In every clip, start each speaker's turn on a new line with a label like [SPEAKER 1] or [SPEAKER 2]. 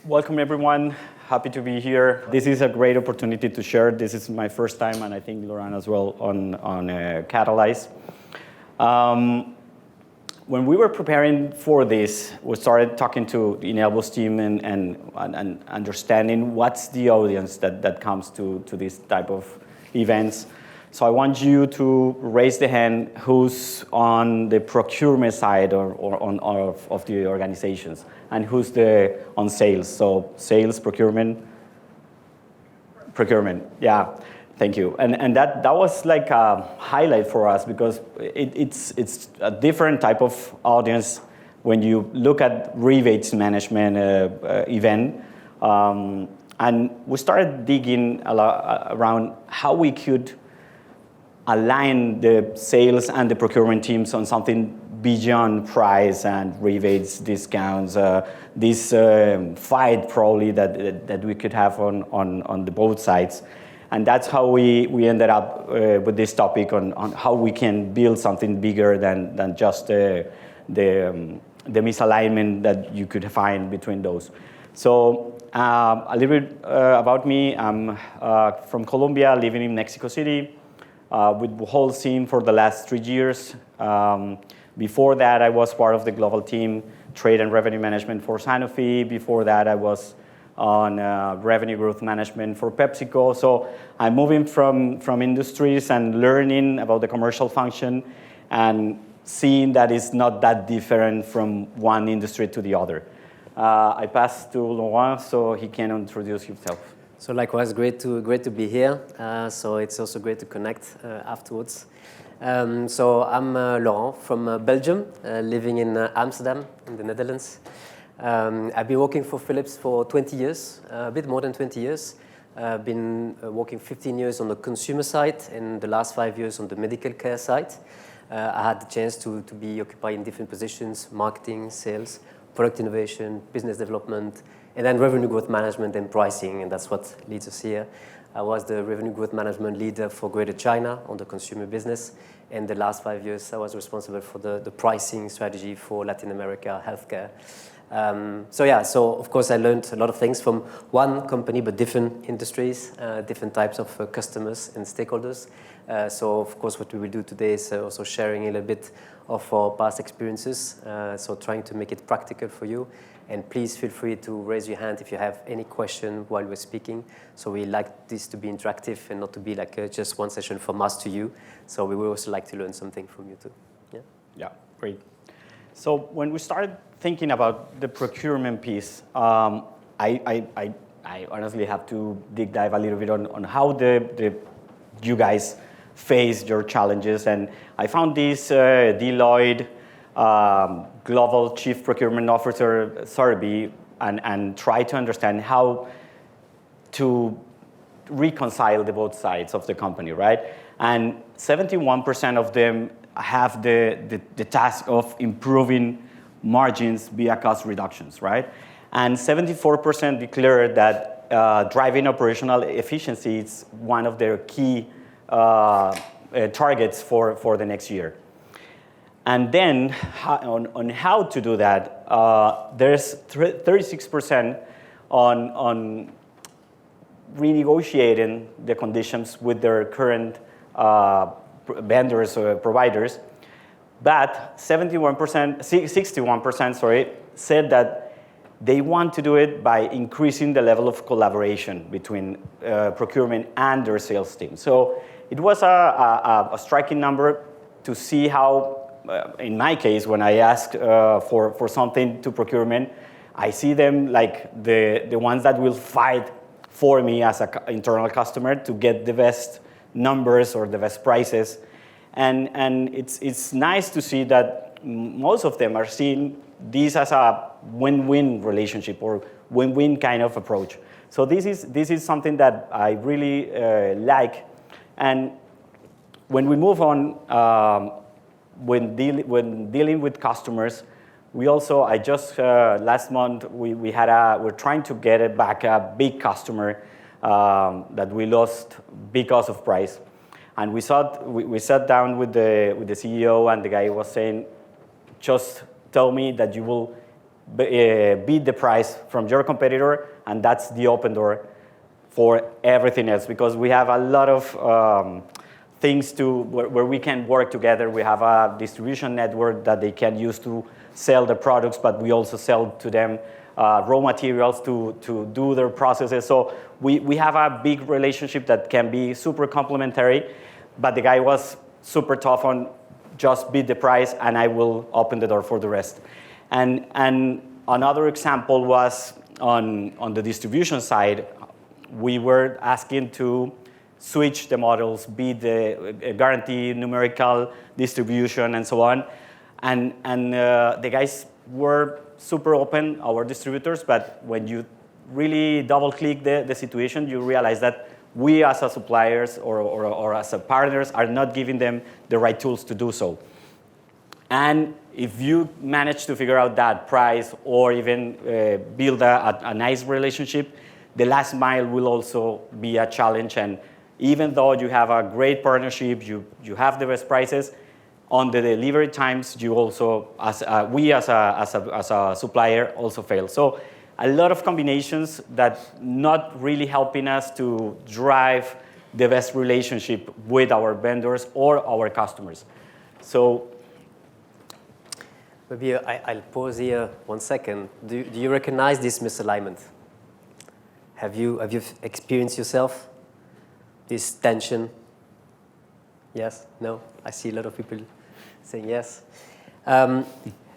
[SPEAKER 1] Welcome, everyone. Happy to be here. This is a great opportunity to share. This is my first time, and I think Laurent as well, on Catalyze. When we were preparing for this, we started talking to Inelvo's team and understanding what's the audience that comes to this type of events. So I want you to raise the hand who's on the procurement side or of the organizations, and who's on sales. So sales, procurement, yeah. Thank you. And that was like a highlight for us because it's a different type of audience when you look at rebates management event. And we started digging a lot around how we could align the sales and the procurement teams on something beyond price and rebates, discounts, this fight probably that we could have on the both sides. And that's how we ended up with this topic on how we can build something bigger than just the misalignment that you could find between those. So a little bit about me. I'm from Colombia, living in Mexico City, with the whole team for the last 3 years. Before that, I was part of the global team, trade and revenue management for Sanofi. Before that, I was on revenue growth management for PepsiCo. So I'm moving from industries and learning about the commercial function and seeing that it's not that different from one industry to the other. I pass to Laurent so he can introduce himself.
[SPEAKER 2] So likewise, great to be here. So it's also great to connect afterwards. So I'm Laurent from Belgium, living in Amsterdam in the Netherlands. I've been working for Philips for 20 years, a bit more than 20 years. I've been working 15 years on the consumer side and the last 5 years on the medical care side. I had the chance to be occupied in different positions: marketing, sales, product innovation, business development, and then revenue growth management and pricing, and that's what leads us here. I was the revenue growth management leader for Greater China on the consumer business, and the last 5 years I was responsible for the pricing strategy for Latin America healthcare. So of course I learned a lot of things from one company, but different industries, different types of customers and stakeholders. So of course what we will do today is also sharing a little bit of our past experiences, so trying to make it practical for you. And please feel free to raise your hand if you have any question while we're speaking. So we like this to be interactive and not to be like just one session from us to you. So we would also like to learn something from you too.
[SPEAKER 1] Yeah, great. So when we started thinking about the procurement piece, I honestly have to dive a little bit on how you guys face your challenges. And I found this Deloitte Global Chief Procurement Officer survey and try to understand how to reconcile the both sides of the company, right? And 71% of them have the task of improving margins via cost reductions, right? And 74% declared that driving operational efficiency is one of their key targets for the next year. And then on how to do that, there's 36% on renegotiating the conditions with their current vendors or providers, but 61%, said that they want to do it by increasing the level of collaboration between procurement and their sales team. So it was a striking number to see how, in my case, when I ask for something to procurement, I see them like the ones that will fight for me as an internal customer to get the best numbers or the best prices. And it's nice to see that most of them are seeing this as a win-win relationship or win-win kind of approach. So this is something that I really like. And when we move on, when dealing with customers, we also, last month, we're trying to get back a big customer that we lost because of price. And we sat down with the CEO, and the guy was saying, just tell me that you will beat the price from your competitor, and that's the open door for everything else, because we have a lot of things where we can work together. We have a distribution network that they can use to sell the products, but we also sell to them raw materials to do their processes. So we have a big relationship that can be super complementary, but the guy was super tough on just beat the price and I will open the door for the rest. And another example was on the distribution side. We were asking to switch the models, be the guarantee, numerical distribution, and so on. And the guys were super open, our distributors, but when you really double-click the situation, you realize that we as a suppliers or as a partners are not giving them the right tools to do so. And if you manage to figure out that price or even build a nice relationship, the last mile will also be a challenge. And even though you have a great partnership, you have the best prices, on the delivery times, you also, we as a supplier also fail. So a lot of combinations that not really helping us to drive the best relationship with our vendors or our customers. So
[SPEAKER 2] maybe I'll pause here 1 second. Do you recognize this misalignment? Have you experienced yourself this tension? Yes? No? I see a lot of people saying yes. And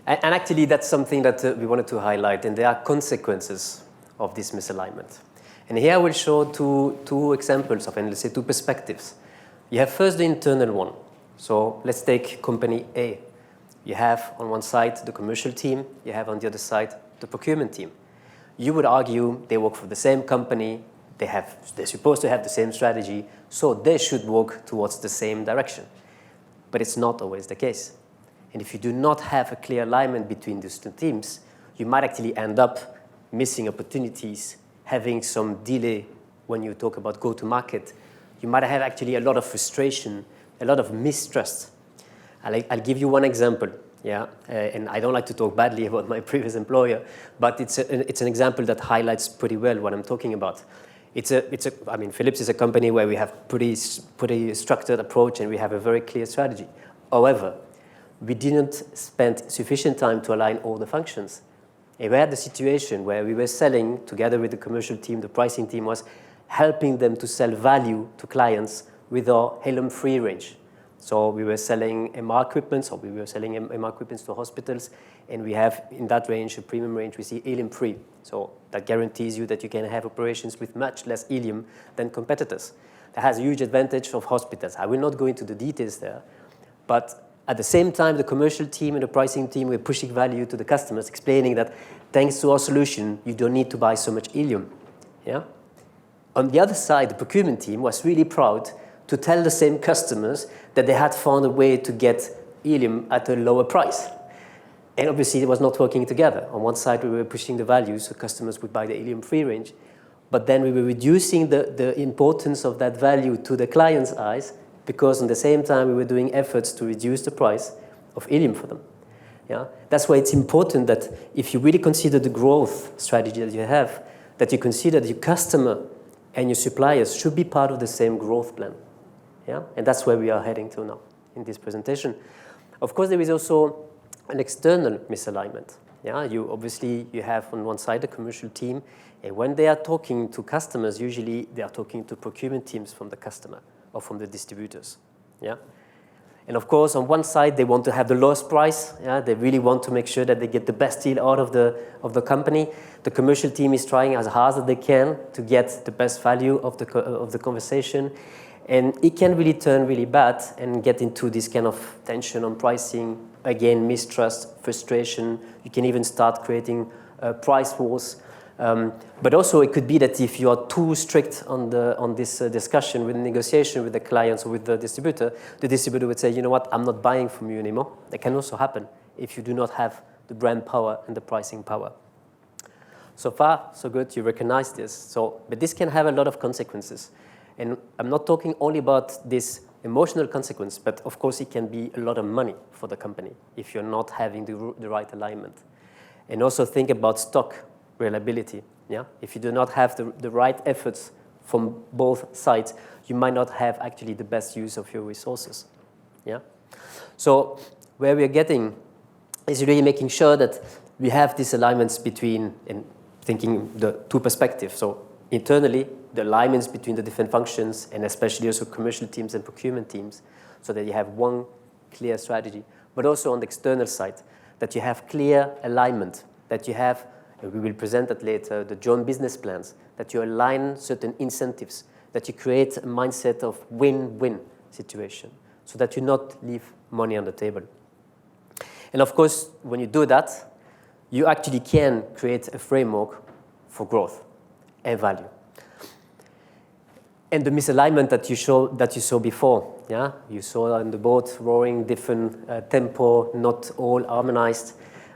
[SPEAKER 2] actually, that's something that we wanted to highlight, and there are consequences of this misalignment. And here I will show two examples of, and let's say two perspectives. You have first the internal one. So let's take company A. You have on one side the commercial team, you have on the other side the procurement team. You would argue they work for the same company, they're supposed to have the same strategy, so they should work towards the same direction. But it's not always the case. And if you do not have a clear alignment between these two teams, you might actually end up missing opportunities, having some delay when you talk about go-to-market. You might have actually a lot of frustration, a lot of mistrust. I'll give you one example, yeah? And I don't like to talk badly about my previous employer, but it's an example that highlights pretty well what I'm talking about. I mean, Philips is a company where we have pretty structured approach and we have a very clear strategy. However, we didn't spend sufficient time to align all the functions. And we had the situation where we were selling together with the commercial team, the pricing team was helping them to sell value to clients with our helium-free range. So we were selling MR equipment, or we were selling MR equipment to hospitals, and we have in that range, a premium range, we see helium-free. So that guarantees you that you can have operations with much less helium than competitors. That has a huge advantage of hospitals. I will not go into the details there, but at the same time, the commercial team and the pricing team were pushing value to the customers, explaining that thanks to our solution, you don't need to buy so much helium. Yeah? On the other side, the procurement team was really proud to tell the same customers that they had found a way to get helium at a lower price. And obviously, it was not working together. On one side, we were pushing the value so customers would buy the helium-free range, but then we were reducing the importance of that value to the client's eyes, because at the same time, we were doing efforts to reduce the price of helium for them. Yeah? That's why it's important that if you really consider the growth strategy that you have, that you consider that your customer and your suppliers should be part of the same growth plan. Yeah? And that's where we are heading to now in this presentation. Of course, there is also an external misalignment. Yeah? You have on one side the commercial team, and when they are talking to customers, usually they are talking to procurement teams from the customer or from the distributors. Yeah? And of course, on one side, they want to have the lowest price. Yeah? They really want to make sure that they get the best deal out of the company. The commercial team is trying as hard as they can to get the best value of the conversation. And it can really turn really bad and get into this kind of tension on pricing, again, mistrust, frustration. You can even start creating price wars. But also it could be that if you are too strict on this discussion with negotiation with the clients or with the distributor would say, you know what, I'm not buying from you anymore. That can also happen if you do not have the brand power and the pricing power. So far, so good, you recognize this. But this can have a lot of consequences. And I'm not talking only about this emotional consequence, but of course it can be a lot of money for the company if you're not having the right alignment. And also think about stock reliability. Yeah? If you do not have the right efforts from both sides, you might not have actually the best use of your resources. Yeah? So where we're getting is really making sure that we have these alignments between, and thinking the two perspectives. So internally, the alignments between the different functions, and especially also commercial teams and procurement teams, so that you have one clear strategy. But also on the external side, that you have clear alignment, that you have, and we will present that later, the joint business plans, that you align certain incentives, that you create a mindset of win-win situation, so that you not leave money on the table. And of course, when you do that, you actually can create a framework for growth and value. And the misalignment that you saw before, yeah, you saw on the boat rowing different tempo, not all harmonized.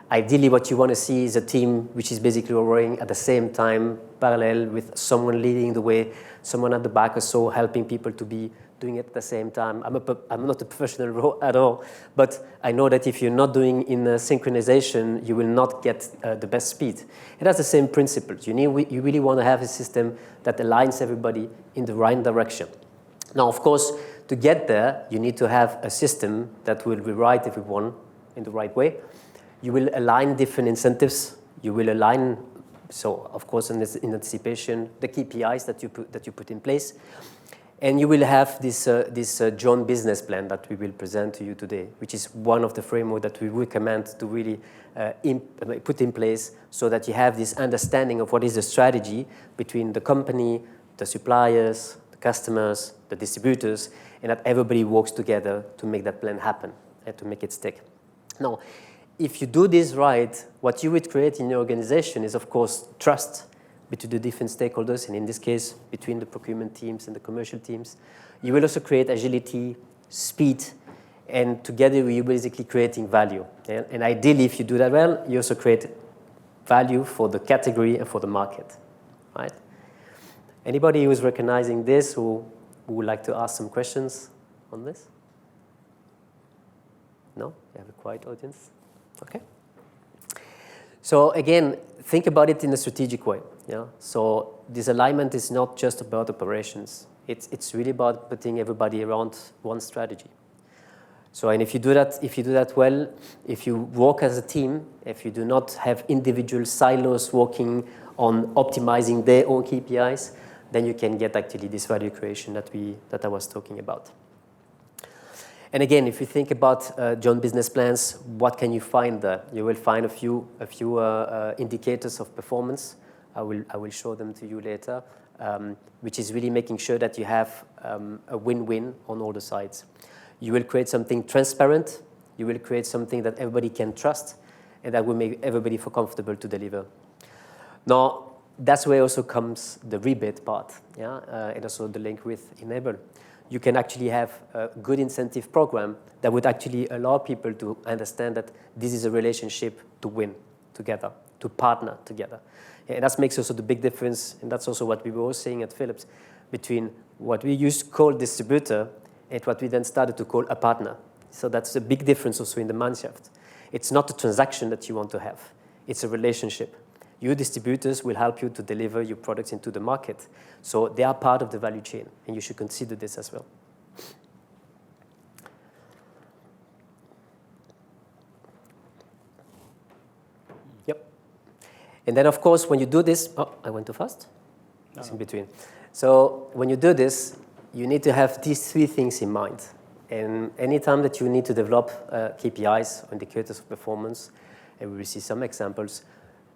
[SPEAKER 2] Ideally, what you want to see is a team which is basically rowing at the same time, parallel, with someone leading the way, someone at the back or so helping people to be doing it at the same time. I'm not a professional rower at all, but I know that if you're not doing in synchronization, you will not get the best speed. And that's the same principle. You really want to have a system that aligns everybody in the right direction. Now, of course, to get there, you need to have a system that will rewrite everyone in the right way. You will align different incentives. You will align, so of course, in anticipation, the KPIs that you put in place. And you will have this joint business plan that we will present to you today, which is one of the framework that we recommend to really put in place, so that you have this understanding of what is the strategy between the company, the suppliers, the customers, the distributors, and that everybody works together to make that plan happen and to make it stick. Now, if you do this right, what you would create in your organization is, of course, trust between the different stakeholders, and in this case, between the procurement teams and the commercial teams. You will also create agility, speed, and together you're basically creating value. And ideally, if you do that well, you also create value for the category and for the market, right? Anybody who is recognizing this who would like to ask some questions on this? No? You have a quiet audience? Okay. So again, think about it in a strategic way. Yeah? So this alignment is not just about operations. It's really about putting everybody around one strategy. So, and if you do that well, if you work as a team, if you do not have individual silos working on optimizing their own KPIs, then you can get actually this value creation that I was talking about. And again, if you think about joint business plans, what can you find there? You will find a few indicators of performance. I will show them to you later, which is really making sure that you have a win-win on all the sides. You will create something transparent. You will create something that everybody can trust, and that will make everybody feel comfortable to deliver. Now, that's where also comes the rebate part, yeah, and also the link with Enable. You can actually have a good incentive program that would actually allow people to understand that this is a relationship to win together, to partner together. And that makes also the big difference, and that's also what we were saying at Philips, between what we used to call distributor and what we then started to call a partner. So that's a big difference also in the mineshaft. It's not a transaction that you want to have. It's a relationship. Your distributors will help you to deliver your products into the market. So they are part of the value chain, and you should consider this as well. Yep. And then, of course, when you do this, oh, I went too fast? No. It's in between. So when you do this, you need to have these three things in mind. And anytime that you need to develop KPIs, indicators of performance, and we will see some examples,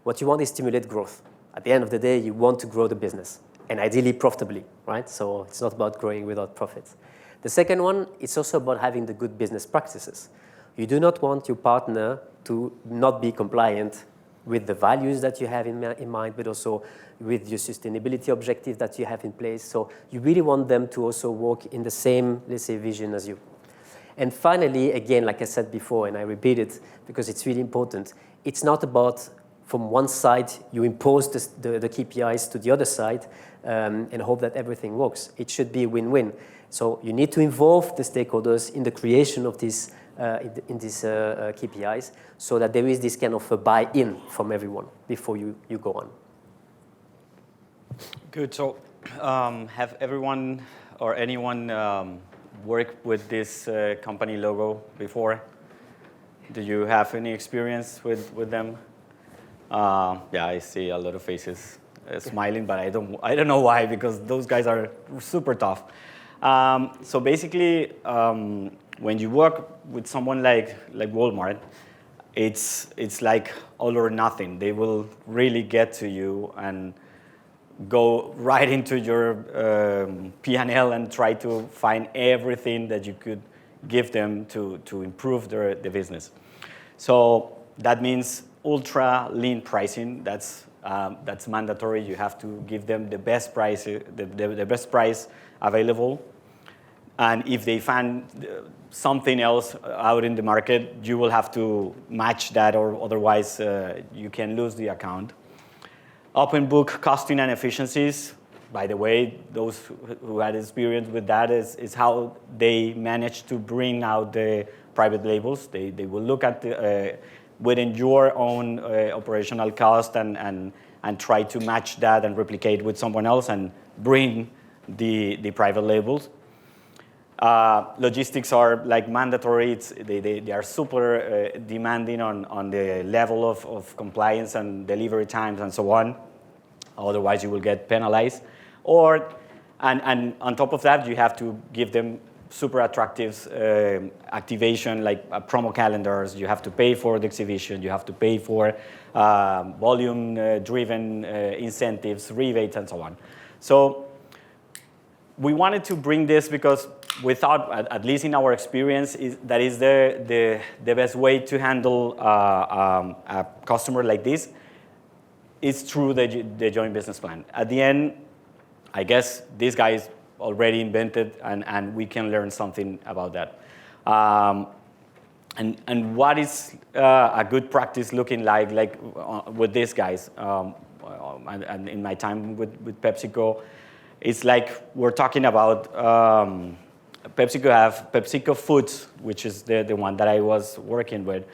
[SPEAKER 2] what you want is stimulate growth. At the end of the day, you want to grow the business, and ideally profitably, right? So it's not about growing without profits. The second one, it's also about having the good business practices. You do not want your partner to not be compliant with the values that you have in mind, but also with your sustainability objectives that you have in place. So you really want them to also work in the same, let's say, vision as you. And finally, again, like I said before, and I repeat it because it's really important, it's not about from one side, you impose the KPIs to the other side and hope that everything works. It should be a win-win. So you need to involve the stakeholders in the creation of these in these KPIs, so that there is this kind of a buy-in from everyone before you go on.
[SPEAKER 1] Good. So have everyone or anyone worked with this company logo before? Do you have any experience with them? Yeah, I see a lot of faces smiling, but I don't know why, because those guys are super tough. So basically, when you work with someone like Walmart, it's like all or nothing. They will really get to you and go right into your P&L and try to find everything that you could give them to improve the business. So that means ultra lean pricing. That's mandatory. You have to give them the best price, the best price available. And if they find something else out in the market, you will have to match that, or otherwise you can lose the account. Open book costing and efficiencies. By the way, those who had experience with that is how they manage to bring out the private labels. They will look at within your own operational cost and try to match that and replicate with someone else and bring the private labels. Logistics are like mandatory. They are super demanding on the level of compliance and delivery times and so on. Otherwise, you will get penalized. And on top of that, you have to give them super attractive activation, like promo calendars. You have to pay for the exhibition. You have to pay for volume-driven incentives, rebates, and so on. So we wanted to bring this because we thought, at least in our experience, that is the best way to handle a customer like this is through the joint business plan. At the end, I guess these guys already invented, and we can learn something about that. And what is a good practice looking like with these guys? And in my time with PepsiCo, it's like we're talking about PepsiCo Foods, which is the one that I was working with.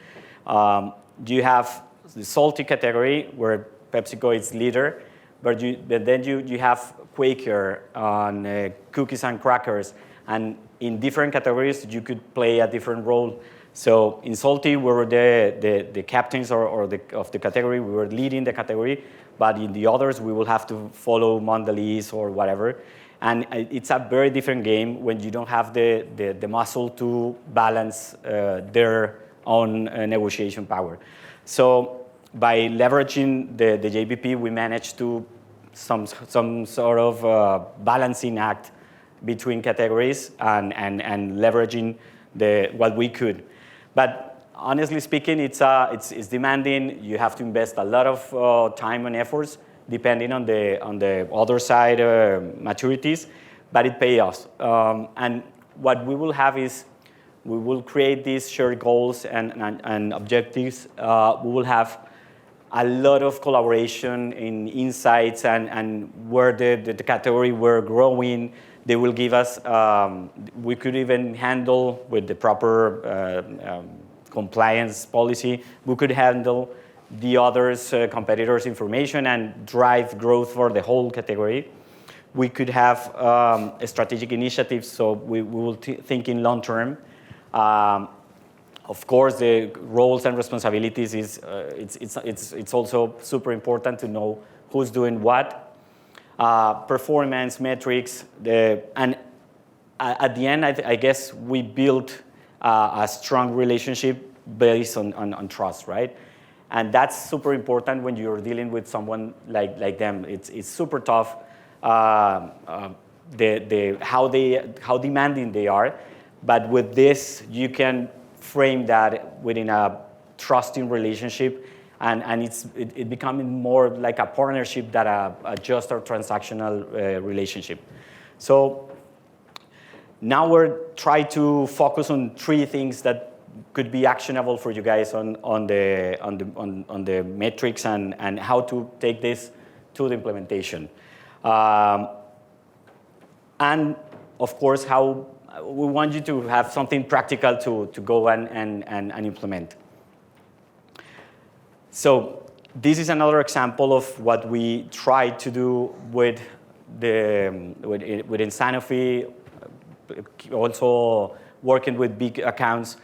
[SPEAKER 1] You have the salty category where PepsiCo is leader, but then you have Quaker on cookies and crackers, and in different categories you could play a different role. So in salty, we were the captains of the category. We were leading the category, but in the others we will have to follow Mondelez or whatever. And it's a very different game when you don't have the muscle to balance their own negotiation power. So by leveraging the JBP, we managed to some sort of balancing act between categories and leveraging what we could. But honestly speaking, it's demanding. You have to invest a lot of time and efforts, depending on the other side maturities, but it pays us. And what we will have is we will create these shared goals and objectives. We will have a lot of collaboration in insights and where the category we're growing. They will give us, we could even handle with the proper compliance policy, we could handle the others' competitors' information and drive growth for the whole category. We could have strategic initiatives, so we will think in long term. Of course, the roles and responsibilities it's also super important to know who's doing what. Performance metrics, and at the end, I guess we built a strong relationship based on trust, right? And that's super important when you're dealing with someone like them. It's super tough. How demanding they are, but with this you can frame that within a trusting relationship, and it becoming more like a partnership than just a transactional relationship. So now we're trying to focus on 3 things that could be actionable for you guys on the metrics and how to take this to the implementation. And of course, how we want you to have something practical to go and implement. So this is another example of what we try to do within Sanofi, also working with big accounts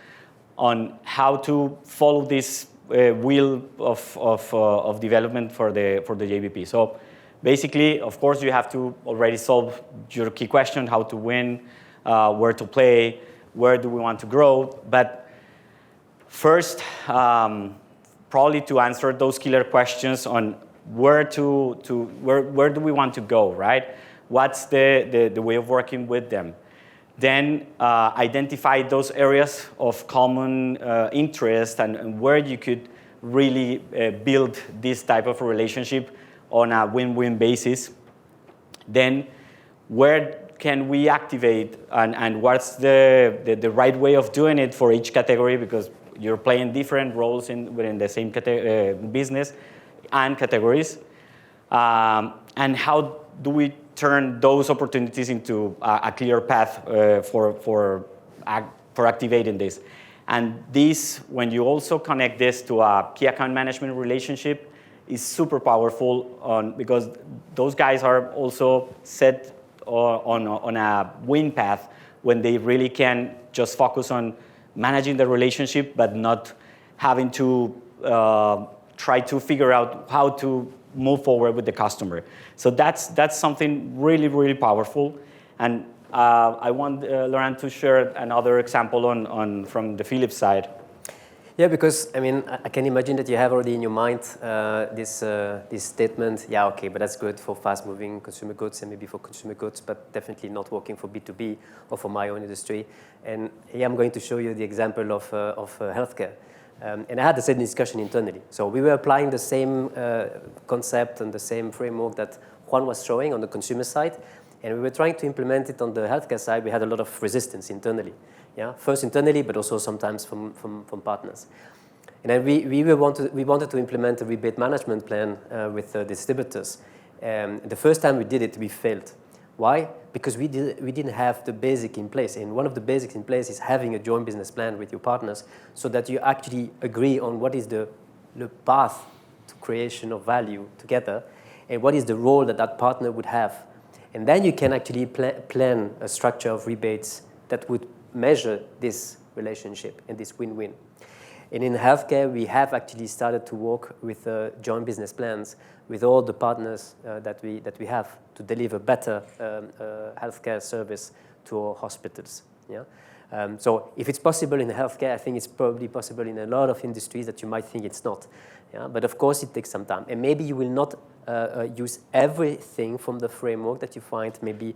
[SPEAKER 1] on how to follow this wheel of development for the JBP. So basically, of course, you have to already solve your key question: how to win, where to play, where do we want to grow. But first, probably to answer those killer questions on where do we want to go, right? What's the way of working with them? Then identify those areas of common interest and where you could really build this type of relationship on a win-win basis. Then where can we activate and what's the right way of doing it for each category, because you're playing different roles within the same business and categories. And how do we turn those opportunities into a clear path for activating this? And this, when you also connect this to a key account management relationship, is super powerful because those guys are also set on a win path when they really can just focus on managing the relationship, but not having to try to figure out how to move forward with the customer. So that's something really, really powerful. And I want Laurent to share another example from the Philips side.
[SPEAKER 2] Yeah, because I mean, I can imagine that you have already in your mind this statement. Yeah, okay, but that's good for fast-moving consumer goods and maybe for consumer goods, but definitely not working for B2B or for my own industry. And here I'm going to show you the example of healthcare. And I had the same discussion internally. So we were applying the same concept and the same framework that Juan was showing on the consumer side, and we were trying to implement it on the healthcare side. We had a lot of resistance internally. Yeah, first internally, but also sometimes from partners. And then we wanted to implement a rebate management plan with distributors. The first time we did it, we failed. Why? Because we didn't have the basic in place. And one of the basics in place is having a joint business plan with your partners so that you actually agree on what is the path to creation of value together and what is the role that partner would have. And then you can actually plan a structure of rebates that would measure this relationship and this win-win. And in healthcare, we have actually started to work with joint business plans with all the partners that we have to deliver better healthcare service to our hospitals. Yeah? So if it's possible in healthcare, I think it's probably possible in a lot of industries that you might think it's not. Yeah? But of course, it takes some time. And maybe you will not use everything from the framework that you find maybe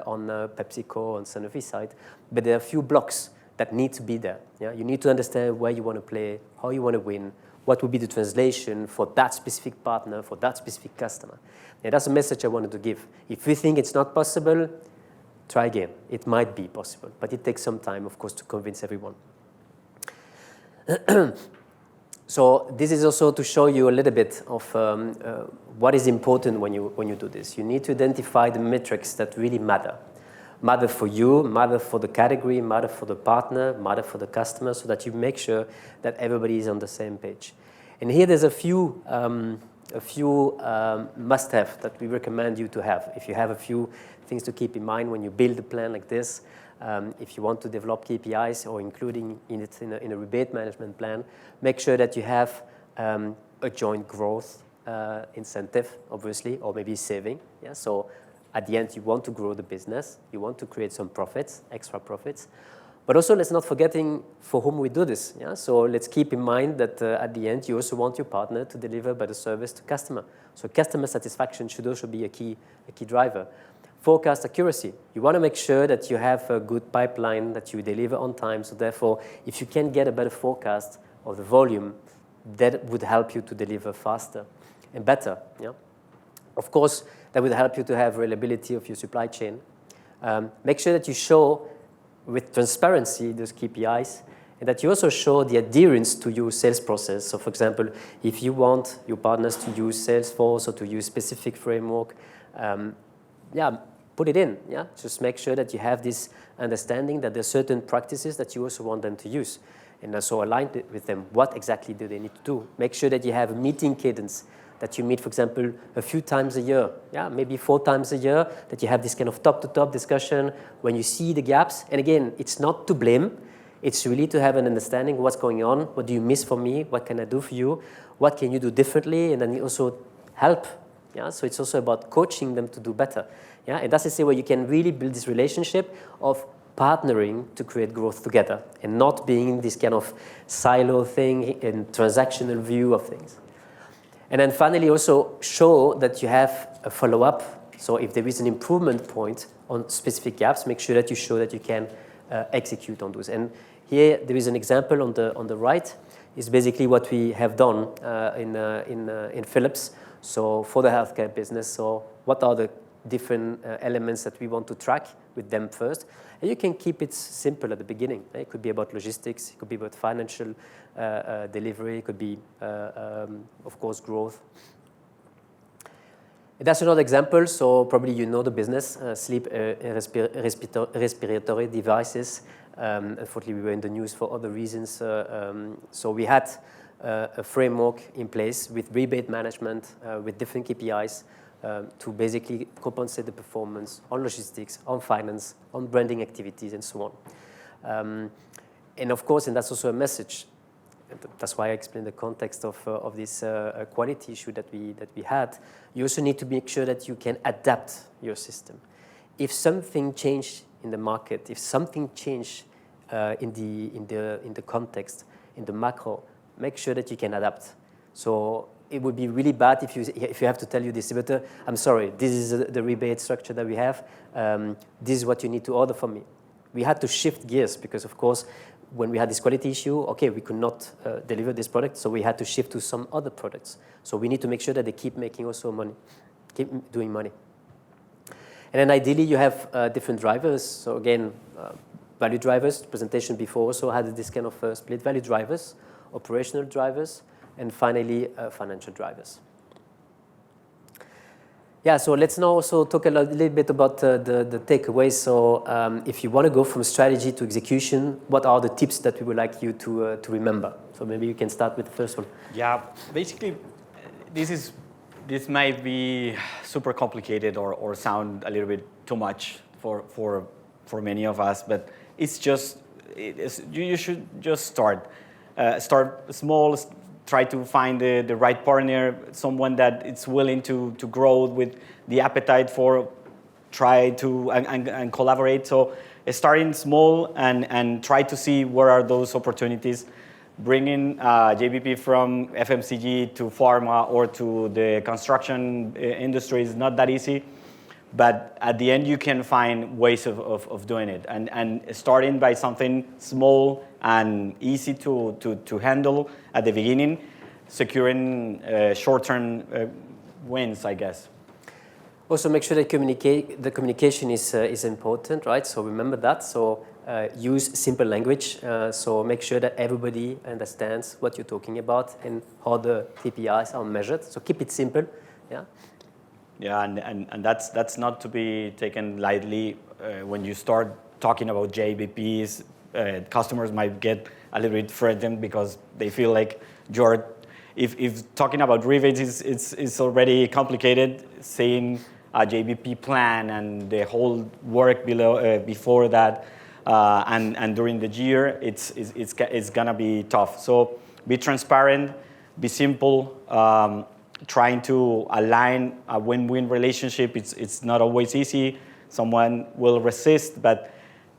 [SPEAKER 2] on PepsiCo, on Sanofi side, but there are a few blocks that need to be there. Yeah? You need to understand where you want to play, how you want to win, what would be the translation for that specific partner, for that specific customer. And that's a message I wanted to give. If you think it's not possible, try again. It might be possible, but it takes some time, of course, to convince everyone. So this is also to show you a little bit of what is important when you do this. You need to identify the metrics that really matter. Matter for you, matter for the category, matter for the partner, matter for the customer, so that you make sure that everybody is on the same page. And here there's a few must-have that we recommend you to have. If you have a few things to keep in mind when you build a plan like this, if you want to develop KPIs or including it in a rebate management plan, make sure that you have a joint growth incentive, obviously, or maybe saving. Yeah? So at the end, you want to grow the business. You want to create some profits, extra profits. But also, let's not forgetting for whom we do this. Yeah? So let's keep in mind that at the end, you also want your partner to deliver better service to customer. So customer satisfaction should also be a key driver. Forecast accuracy. You want to make sure that you have a good pipeline, that you deliver on time. So therefore, if you can get a better forecast of the volume, that would help you to deliver faster and better. Yeah? Of course, that would help you to have reliability of your supply chain. Make sure that you show with transparency those KPIs, and that you also show the adherence to your sales process. So for example, if you want your partners to use Salesforce or to use specific framework, put it in. Yeah, just make sure that you have this understanding that there are certain practices that you also want them to use, and so align it with them. What exactly do they need to do? Make sure that you have a meeting cadence, that you meet, for example, a few times a year, yeah, maybe 4 times a year, that you have this kind of top-to-top discussion when you see the gaps. And again, it's not to blame. It's really to have an understanding of what's going on. What do you miss from me? What can I do for you? What can you do differently? And then you also help. Yeah, so it's also about coaching them to do better. Yeah, and that's the way where you can really build this relationship of partnering to create growth together and not being this kind of silo thing and transactional view of things. And then finally also show that you have a follow-up. So if there is an improvement point on specific gaps, make sure that you show that you can execute on those. And here there is an example on the right. Is basically what we have done in Philips. So for the healthcare business, so what are the different elements that we want to track with them first? And you can keep it simple at the beginning. It could be about logistics, it could be about financial delivery, it could be, of course, growth. That's another example. So probably you know the business, sleep respiratory devices. Unfortunately, we were in the news for other reasons. So we had a framework in place with rebate management, with different KPIs, to basically compensate the performance on logistics, on finance, on branding activities, and so on. And of course, and that's also a message. That's why I explained the context of this quality issue that we had. You also need to make sure that you can adapt your system. If something changed in the market, if something changed in the context, in the macro, make sure that you can adapt. So it would be really bad if you have to tell your distributor, I'm sorry, this is the rebate structure that we have. This is what you need to order from me. We had to shift gears because, of course, when we had this quality issue, okay, we could not deliver this product, so we had to shift to some other products. So we need to make sure that they keep making also money, keep doing money. And then ideally, you have different drivers. So again, value drivers. The presentation before also had this kind of split: value drivers, operational drivers, and finally, financial drivers. Yeah, so let's now also talk a little bit about the takeaways. So if you want to go from strategy to execution, what are the tips that we would like you to remember? So maybe you can start with the first one.
[SPEAKER 1] Yeah, basically, this might be super complicated or sound a little bit too much for many of us, but it's just, you should just start. Start small. Try to find the right partner, someone that is willing to grow with the appetite for try to and collaborate. So starting small and try to see where are those opportunities. Bringing JBP from FMCG to pharma or to the construction industry is not that easy. But at the end, you can find ways of doing it. And starting by something small and easy to handle at the beginning, securing short-term wins, I guess.
[SPEAKER 2] Also, make sure that the communication is important, right? So remember that. So use simple language. So make sure that everybody understands what you're talking about and how the KPIs are measured. So keep it simple, yeah.
[SPEAKER 1] Yeah, and that's not to be taken lightly. When you start talking about JBPs, customers might get a little bit threatened because they feel like you're, if talking about rebates is already complicated, saying a JBP plan and the whole work before that and during the year, it's gonna be tough. So be transparent, be simple. Trying to align a win-win relationship, it's not always easy. Someone will resist, but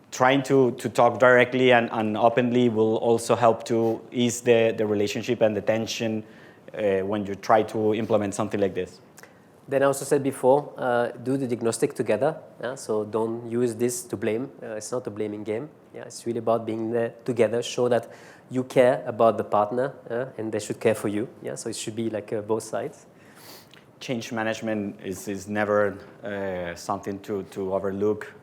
[SPEAKER 1] trying to talk directly and openly will also help to ease the relationship and the tension when you try to implement something like this.
[SPEAKER 2] Then I also said before, do the diagnostic together. Yeah? So don't use this to blame. It's not a blaming game. Yeah? It's really about being there together. Show that you care about the partner and they should care for you. Yeah? So it should be like both sides.
[SPEAKER 1] Change management is never something to overlook.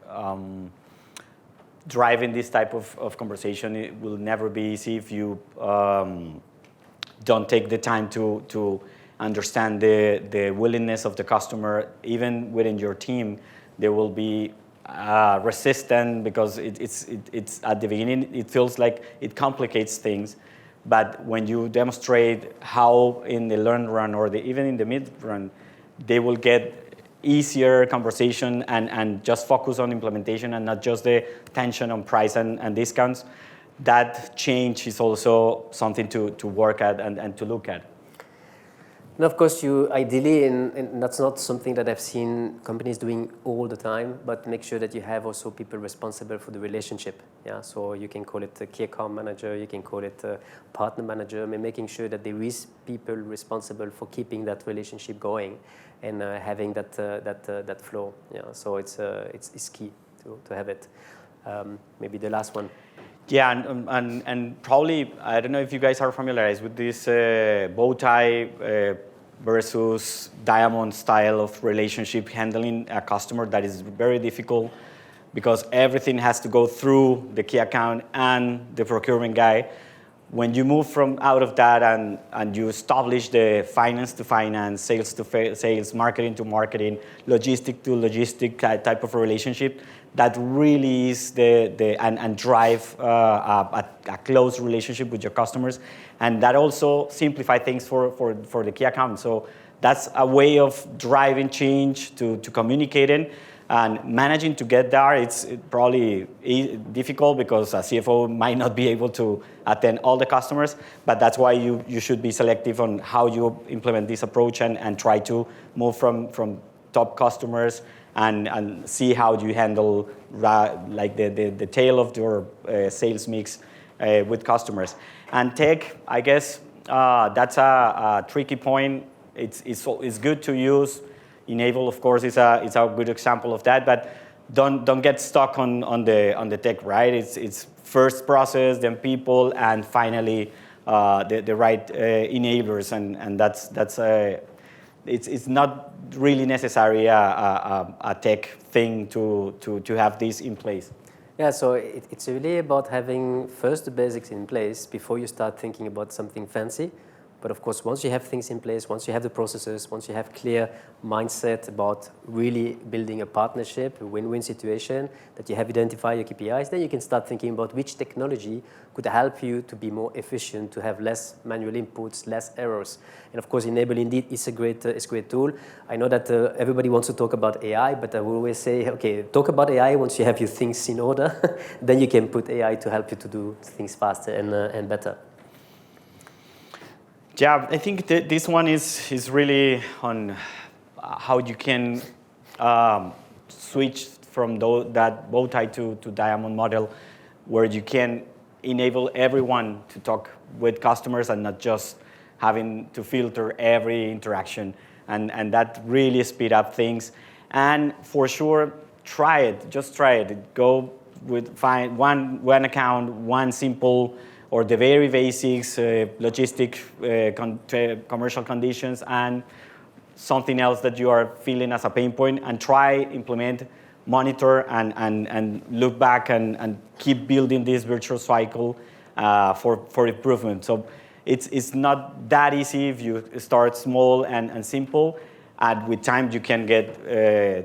[SPEAKER 1] Driving this type of conversation, it will never be easy if you don't take the time to understand the willingness of the customer, even within your team, they will be resistant because it's at the beginning, it feels like it complicates things. But when you demonstrate how in the long run or even in the mid run, they will get easier conversation and just focus on implementation and not just the tension on price and discounts, that change is also something to work at and to look at.
[SPEAKER 2] And of course, you ideally, and that's not something that I've seen companies doing all the time, but make sure that you have also people responsible for the relationship. Yeah, so you can call it a key account manager, you can call it a partner manager, making sure that there is people responsible for keeping that relationship going and having that flow. Yeah, so it's key to have it. Maybe the last one.
[SPEAKER 1] Yeah, and probably, I don't know if you guys are familiarized with this bow tie versus diamond style of relationship handling a customer that is very difficult because everything has to go through the key account and the procurement guy. When you move from out of that and you establish the finance to finance, sales to sales, marketing to marketing, logistic to logistic type of relationship, that really is and drive a close relationship with your customers, and that also simplify things for the key account. So that's a way of driving change to communicating and managing to get there. It's probably difficult because a CFO might not be able to attend all the customers, but that's why you should be selective on how you implement this approach and try to move from top customers and see how you handle like the tail of your sales mix with customers. And tech, I guess that's a tricky point. It's good to use. Enable, of course, is a good example of that, but don't get stuck on the tech, right? It's first process, then people, and finally the right enablers, and that's it's not really necessary a tech thing to have this in place.
[SPEAKER 2] Yeah, so it's really about having first the basics in place before you start thinking about something fancy. But of course, once you have things in place, once you have the processes, once you have clear mindset about really building a partnership, a win-win situation, that you have identified your KPIs, then you can start thinking about which technology could help you to be more efficient, to have less manual inputs, less errors. And of course, Enable indeed is a great tool. I know that everybody wants to talk about AI, but I will always say, okay, talk about AI once you have your things in order. Then you can put AI to help you to do things faster and better.
[SPEAKER 1] Yeah, I think this one is really on how you can switch from that bow tie to diamond model, where you can enable everyone to talk with customers and not just having to filter every interaction, and that really speed up things. And for sure, try it. Just try it. Go find one account, one simple, or the very basics, logistic, commercial conditions, and something else that you are feeling as a pain point, and try, implement, monitor, and look back and keep building this virtual cycle for improvement. So it's not that easy if you start small and simple, and with time you can get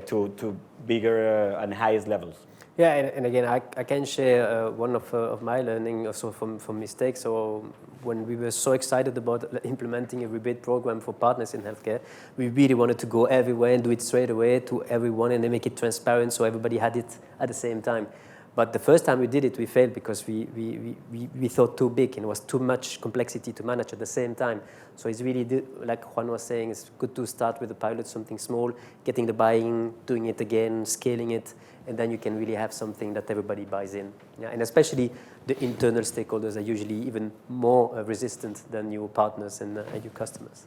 [SPEAKER 1] to bigger and highest levels.
[SPEAKER 2] Yeah, and again, I can share one of my learning also from mistakes. So when we were so excited about implementing a rebate program for partners in healthcare, we really wanted to go everywhere and do it straight away to everyone and then make it transparent so everybody had it at the same time. But the first time we did it, we failed because we thought too big and it was too much complexity to manage at the same time. So it's really, like Juan was saying, it's good to start with a pilot, something small, getting the buy-in, doing it again, scaling it, and then you can really have something that everybody buys in. Yeah, and especially the internal stakeholders are usually even more resistant than your partners and your customers.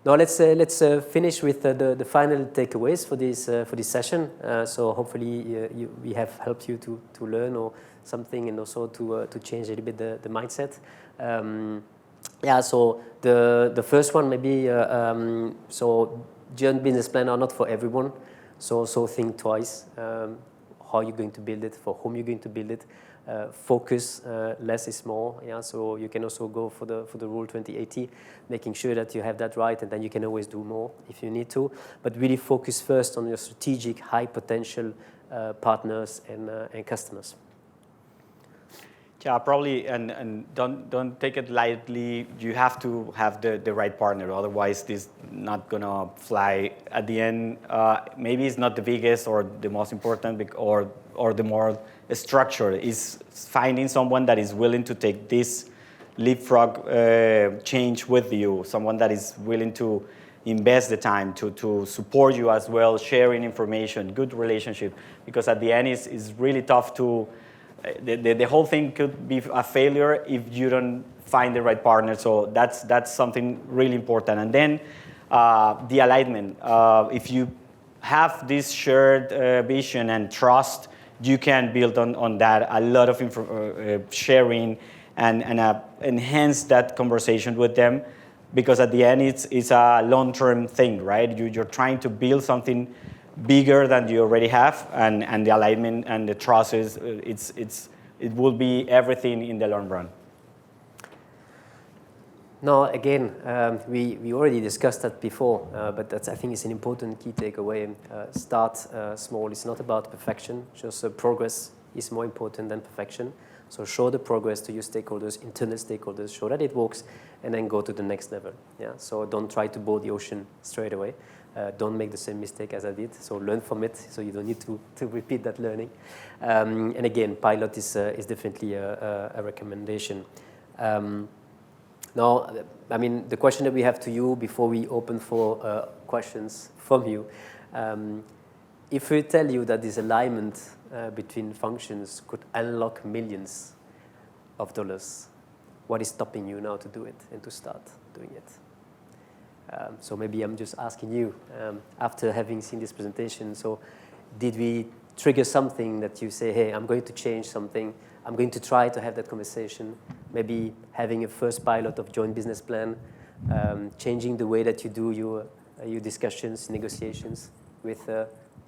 [SPEAKER 2] Now let's finish with the final takeaways for this session. So hopefully we have helped you to learn or something, and also to change a little bit the mindset. Yeah. So the first one maybe. So joint business plan are not for everyone. So think twice. How you're going to build it, for whom you're going to build it. focus, less is more. Yeah, so you can also go for the rule 20/80, making sure that you have that right, and then you can always do more if you need to. But really focus first on your strategic, high potential partners and customers.
[SPEAKER 1] Yeah, probably, and don't take it lightly. You have to have the right partner, otherwise this not gonna fly. At the end, maybe it's not the biggest or the most important, or the more structured. Is finding someone that is willing to take this leapfrog change with you, someone that is willing to invest the time to support you as well, sharing information, good relationship, because at the end it's really tough to. The whole thing could be a failure if you don't find the right partner. So that's something really important. And then the alignment. If you have this shared vision and trust, you can build on that a lot of sharing and enhance that conversation with them, because at the end it's a long-term thing, right? You're trying to build something bigger than you already have, and the alignment and the trust it will be everything in the long run.
[SPEAKER 2] No, again, we already discussed that before, but I think it's an important key takeaway. Start small. It's not about perfection. Just progress is more important than perfection. So show the progress to your stakeholders, internal stakeholders, show that it works, and then go to the next level. Yeah. So don't try to board the ocean straight away. Don't make the same mistake as I did. So learn from it, so you don't need to repeat that learning. And again, pilot is definitely a recommendation. Now, I mean, the question that we have to you before we open for questions from you, if we tell you that this alignment between functions could unlock millions of dollars, what is stopping you now to do it and to start doing it? So maybe I'm just asking you, after having seen this presentation, so did we trigger something that you say, hey, I'm going to change something, I'm going to try to have that conversation, maybe having a first pilot of joint business plan, changing the way that you do your discussions, negotiations with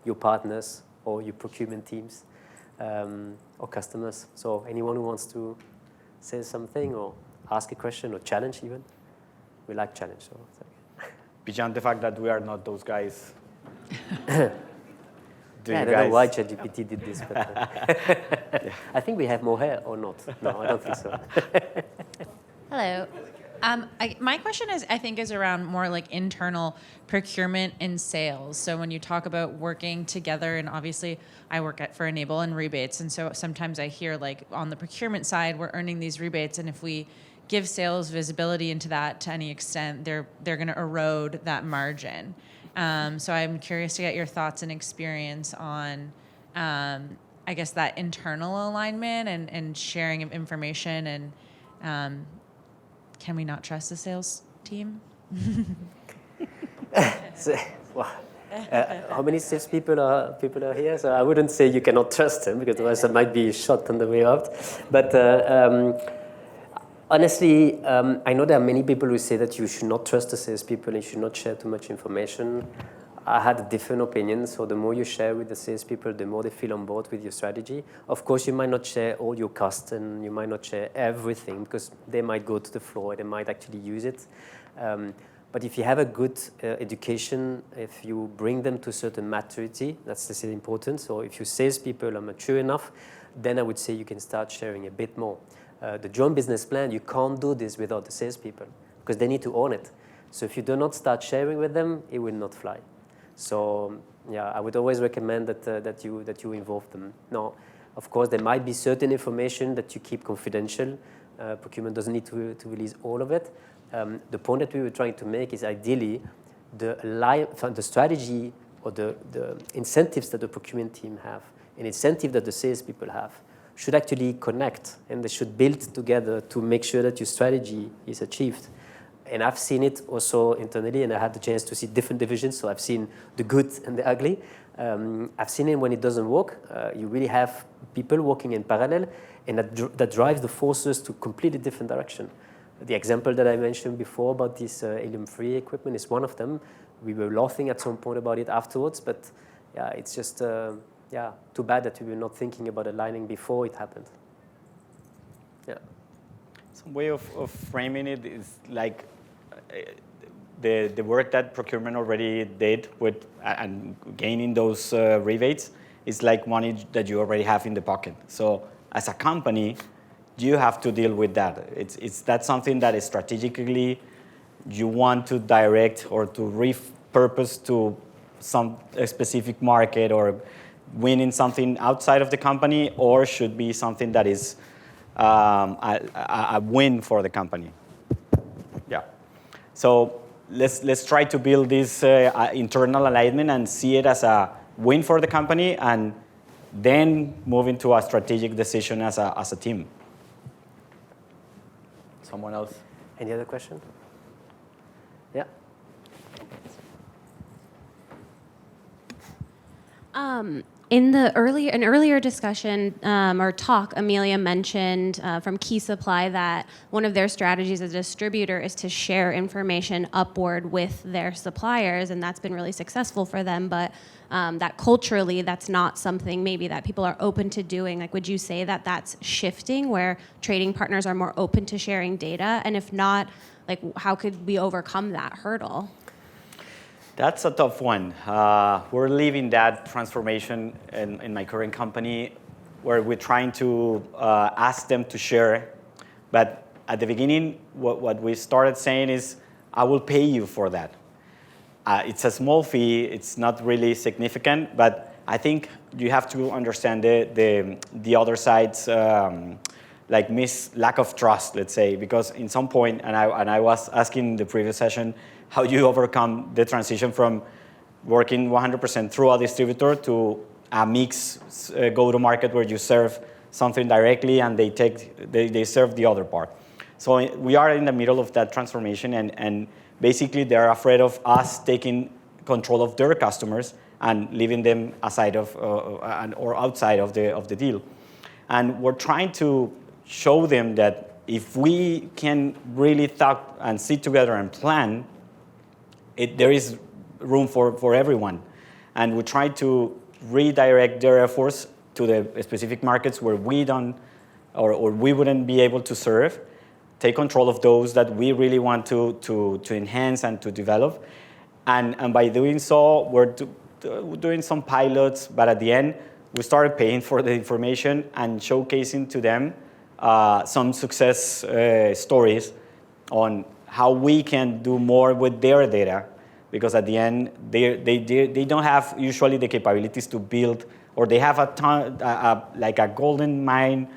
[SPEAKER 2] your partners or your procurement teams or customers. So anyone who wants to say something or ask a question or challenge even? We like challenge. So
[SPEAKER 1] beyond the fact that we are not those guys.
[SPEAKER 2] I don't know why ChatGPT did this, but yeah. I think we have more hair or not. No, I don't think so.
[SPEAKER 3] Hello. My question is around more like internal procurement and sales. So when you talk about working together, and obviously I work for Enable and rebates, and so sometimes I hear like on the procurement side, we're earning these rebates, and if we give sales visibility into that to any extent, they're going to erode that margin. So I'm curious to get your thoughts and experience on, I guess, that internal alignment and sharing of information, and can we not trust the sales team?
[SPEAKER 2] How many sales people are here? So I wouldn't say you cannot trust them, because otherwise there might be shot on the way out. But honestly, I know there are many people who say that you should not trust the salespeople and you should not share too much information. I had a different opinion. So the more you share with the salespeople, the more they feel on board with your strategy. Of course, you might not share all your costs and you might not share everything, because they might go to the floor, they might actually use it. But if you have a good education, if you bring them to a certain maturity, that's important. So if your salespeople are mature enough, then I would say you can start sharing a bit more. The joint business plan, you can't do this without the salespeople, because they need to own it. So if you do not start sharing with them, it will not fly. So yeah, I would always recommend that you involve them. Now, of course, there might be certain information that you keep confidential. Procurement doesn't need to release all of it. The point that we were trying to make is ideally the strategy or the incentives that the procurement team have, an incentive that the salespeople have, should actually connect, and they should build together to make sure that your strategy is achieved. And I've seen it also internally, and I had the chance to see different divisions, so I've seen the good and the ugly. I've seen it when it doesn't work. You really have people working in parallel, and that drives the forces to completely different direction. The example that I mentioned before about this helium-free equipment is one of them. We were laughing at some point about it afterwards, but yeah, it's just too bad that we were not thinking about aligning before it happened. Yeah.
[SPEAKER 1] Some way of framing it is like the work that procurement already did with and gaining those rebates is like money that you already have in the pocket. So as a company, you have to deal with that. It's that's something that is strategically you want to direct or to repurpose to some specific market or winning something outside of the company, or should be something that is a win for the company. Yeah. So let's try to build this internal alignment and see it as a win for the company, and then move into a strategic decision as a team. Someone else?
[SPEAKER 2] Any other question? Yeah.
[SPEAKER 4] In an earlier discussion or talk, Amelia mentioned from Key Supply that one of their strategies as a distributor is to share information upward with their suppliers, and that's been really successful for them. But that culturally, that's not something maybe that people are open to doing. Like, would you say that that's shifting, where trading partners are more open to sharing data? And if not, like, how could we overcome that hurdle?
[SPEAKER 1] That's a tough one. We're living that transformation in my current company, where we're trying to ask them to share. But at the beginning, what we started saying is, I will pay you for that. It's a small fee. It's not really significant, but I think you have to understand the other side's lack of trust, let's say, because in some point, and I was asking in the previous session, how do you overcome the transition from working 100% through a distributor to a mix go-to-market where you serve something directly and they serve the other part. So we are in the middle of that transformation, and basically they're afraid of us taking control of their customers and leaving them aside of or outside of the deal. And we're trying to show them that if we can really talk and sit together and plan, there is room for everyone. And we try to redirect their efforts to the specific markets where we don't, or we wouldn't be able to serve, take control of those that we really want to enhance and to develop. And by doing so, we're doing some pilots, but at the end, we started paying for the information and showcasing to them some success stories on how we can do more with their data, because at the end, they don't have usually the capabilities to build, or they have like a golden mine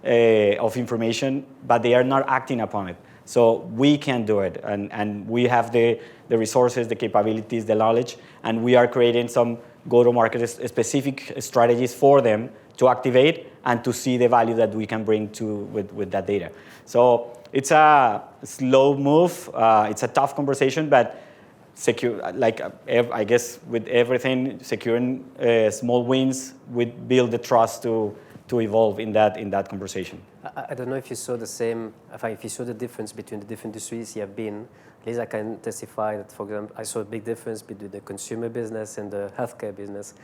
[SPEAKER 1] of information, but they are not acting upon it. So we can do it, and we have the resources, the capabilities, the knowledge, and we are creating some go-to-market specific strategies for them to activate and to see the value that we can bring with that data. So it's a slow move. It's a tough conversation, but I guess with everything, securing small wins would build the trust to evolve in that conversation.
[SPEAKER 2] I don't know if you saw the same, if you saw the difference between the different industries you have been. At least I can testify that, for example, I saw a big difference between the consumer business and the healthcare business.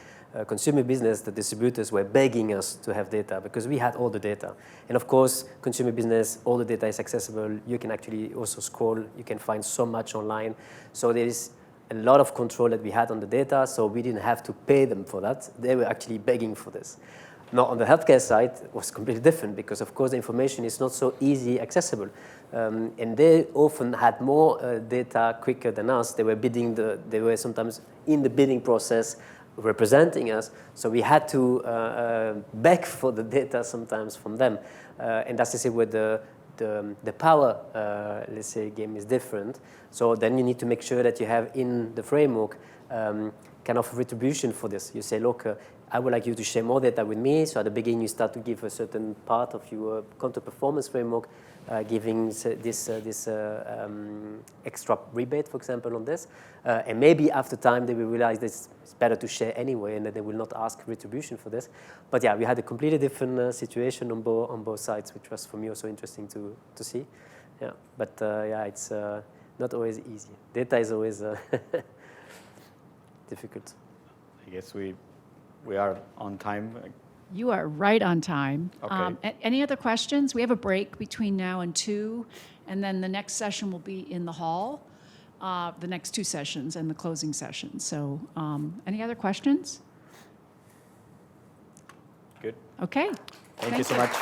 [SPEAKER 2] Consumer business, the distributors were begging us to have data because we had all the data. And of course, consumer business, all the data is accessible. You can actually also scroll. You can find so much online. So there is a lot of control that we had on the data, so we didn't have to pay them for that. They were actually begging for this. Now, on the healthcare side, it was completely different because, of course, the information is not so easy accessible. And they often had more data quicker than us. They were sometimes in the bidding process representing us. So we had to beg for the data sometimes from them. And that's to say where the power, let's say, game is different. So then you need to make sure that you have in the framework kind of retribution for this. You say, look, I would like you to share more data with me. So at the beginning, you start to give a certain part of your counter-performance framework, giving this extra rebate, for example, on this. And maybe after time, they will realize that it's better to share anyway, and that they will not ask retribution for this. But yeah, we had a completely different situation on both sides, which was for me also interesting to see. Yeah, but yeah, it's not always easy. Data is always difficult.
[SPEAKER 1] I guess we are on time.
[SPEAKER 5] You are right on time.
[SPEAKER 1] Okay.
[SPEAKER 5] Any other questions? We have a break between now and 2, and then the next session will be in the hall, the next 2 sessions and the closing session. So any other questions?
[SPEAKER 1] Good.
[SPEAKER 5] Okay.
[SPEAKER 1] Thank you so much.